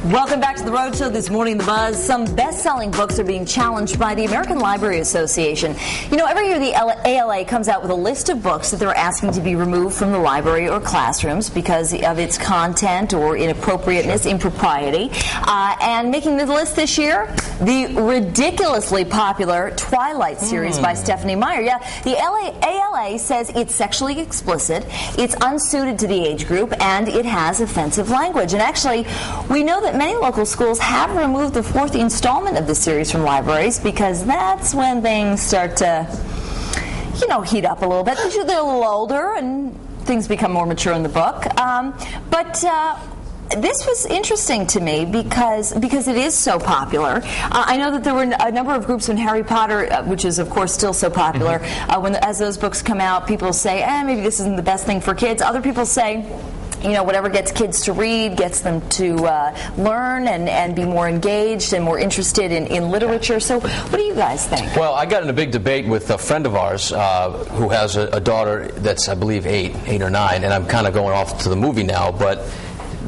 Welcome back to the Road Show this morning, The Buzz. Some best-selling books are being challenged by the American Library Association. You know, every year the ALA comes out with a list of books that they're asking to be removed from the library or classrooms because of its content or inappropriateness, impropriety. And making the list this year, the ridiculously popular Twilight series by Stephenie Meyer. Yeah, the ALA says it's sexually explicit, it's unsuited to the age group, and it has offensive language. And actually, we know that many local schools have removed the fourth installment of the series from libraries because that's when things start to, you know, heat up a little bit. They're a little older and things become more mature in the book. This was interesting to me because it is so popular. I know that there were a number of groups when Harry Potter, which is of course still so popular, as those books come out, people say, maybe this isn't the best thing for kids. Other people say, you know, whatever gets kids to read, gets them to learn and be more engaged and more interested in literature. So what do you guys think? Well, I got in a big debate with a friend of ours who has a daughter that's, I believe, 8 or 9, and I'm kind of going off to the movie now, but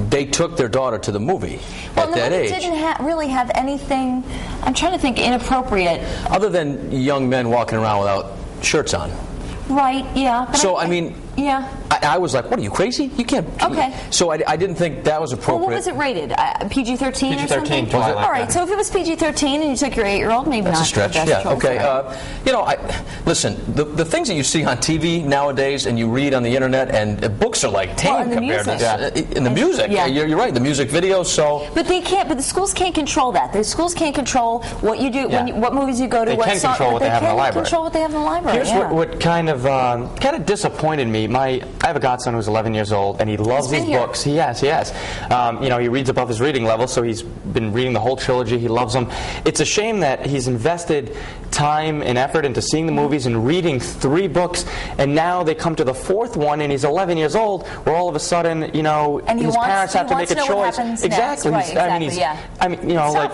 they took their daughter to the movie at that age. Well, it didn't really have anything, I'm trying to think, inappropriate. Other than young men walking around without shirts on. Right, yeah. So, I mean... Yeah. I was like, what are you, crazy? You can't... Okay. So I didn't think that was appropriate. Well, what was it rated? PG-13 or something? PG-13, Twilight. All right, so if it was PG-13 and you took your 8-year-old, maybe that's not. a stretch, yeah. Okay. You know, listen, the things that you see on TV nowadays and you read on the internet, and books are like tame compared to... In the music. Yeah. You're right, the music videos, so... But they can't, but the schools can't control that. The schools can't control what you do, what movies you go to, what song... They can control what they have in the library. They can control what they have in the library, Here's what kind of disappointed me. I have a godson who's 11 years old, and he loves these books. He has. You know, he reads above his reading level, so he's been reading the whole trilogy. He loves them. It's a shame that he's invested time and effort into seeing the movies and reading 3 books, and now they come to the 4th one, and he's 11 years old, where all of a sudden, you know, his parents have to make a choice. Exactly. I mean, you know, like...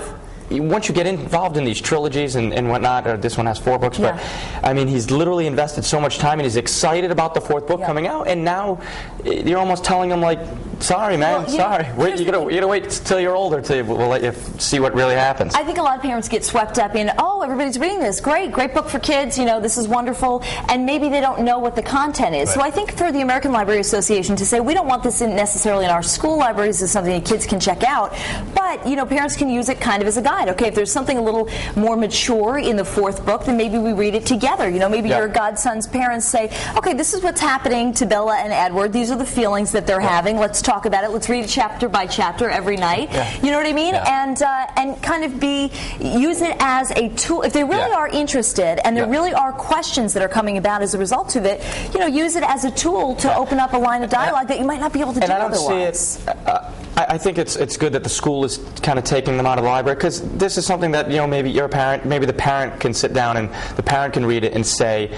Once you get involved in these trilogies and whatnot, or this one has 4 books, but I mean, he's literally invested so much time and he's excited about the 4th book coming out, and now you're almost telling him, like, sorry, man, sorry. You gotta wait till you're older till we'll let you see what really happens. I think a lot of parents get swept up in, everybody's reading this, great book for kids, you know, this is wonderful, and maybe they don't know what the content is. Right. So I think for the American Library Association to say, we don't want this necessarily in our school libraries as something that kids can check out, but, you know, parents can use it kind of as a guide. Okay, if there's something a little more mature in the 4th book, then maybe we read it together. You know, maybe your godson's parents say, okay, this is what's happening to Bella and Edward. These are the feelings that they're having. Let's talk about it. Let's read it chapter by chapter every night. You know what I mean? And kind of use it as a tool. If they really are interested and there really are questions that are coming about as a result of it, you know, use it as a tool to open up a line of dialogue that you might not be able to do otherwise. I think it's good that the school is kind of taking them out of the library, because this is something that, you know, maybe your parent, maybe the parent can sit down and the parent can read it and say,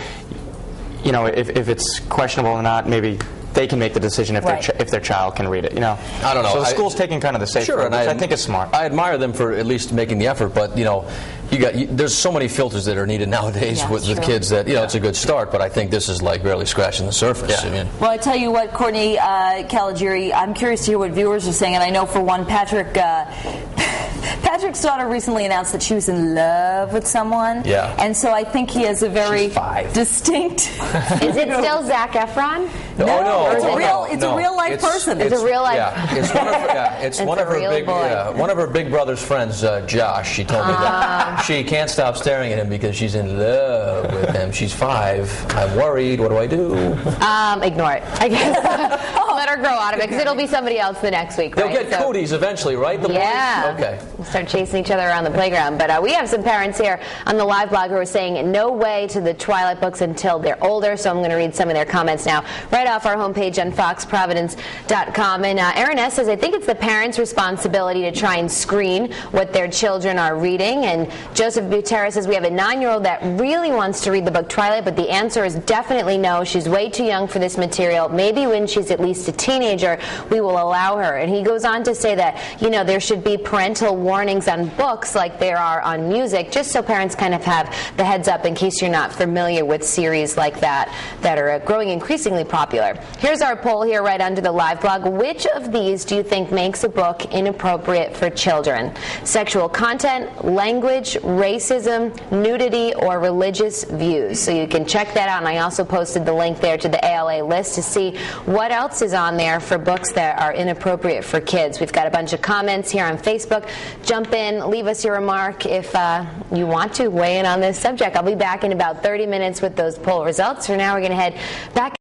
you know, if it's questionable or not, maybe they can make the decision if their child can read it. You know, I don't know. So the school's taking kind of the safe road, which I think is smart. I admire them for at least making the effort, but you know, there's so many filters that are needed nowadays with kids that it's a good start, but I think this is like barely scratching the surface. I mean, well, I tell you what, Courtney Caligiuri, I'm curious to hear what viewers are saying, and I know for one, Patrick's daughter recently announced that she was in love with someone. Yeah. And so I think he has a very distinct... Is it still Zac Efron? No. It's a real life person. It's a real life. Yeah, it's one of her big brother's friends, Josh. She told me that she can't stop staring at him because she's in love with him. She's 5. I'm worried. What do I do? Ignore it, I guess. Let her grow out of it, because it'll be somebody else the next week. They'll get cooties eventually, right? The boys? Okay. We'll start chasing each other around the playground. But we have some parents here on the live blog who are saying no way to the Twilight books until they're older. So I'm going to read some of their comments now, right off our homepage on foxprovidence.com. And Aaron S. says, I think it's the parents' responsibility to try and screen what their children are reading. And Joseph Butera says, we have a 9-year-old that really wants to read the book Twilight, but the answer is definitely no. She's way too young for this material. Maybe when she's at least a teenager, we will allow her. And he goes on to say that, you know, there should be parental warnings on books like there are on music, just so parents kind of have the heads up in case you're not familiar with series like that are growing increasingly popular. Here's our poll here right under the live blog. Which of these do you think makes a book inappropriate for children? Sexual content, language, racism, nudity, or religious views? So you can check that out, and I also posted the link there to the ALA list to see what else is on there for books that are inappropriate for kids. We've got a bunch of comments here on Facebook. Jump in, leave us your remark if you want to weigh in on this subject. I'll be back in about 30 minutes with those poll results. For now, we're going to head back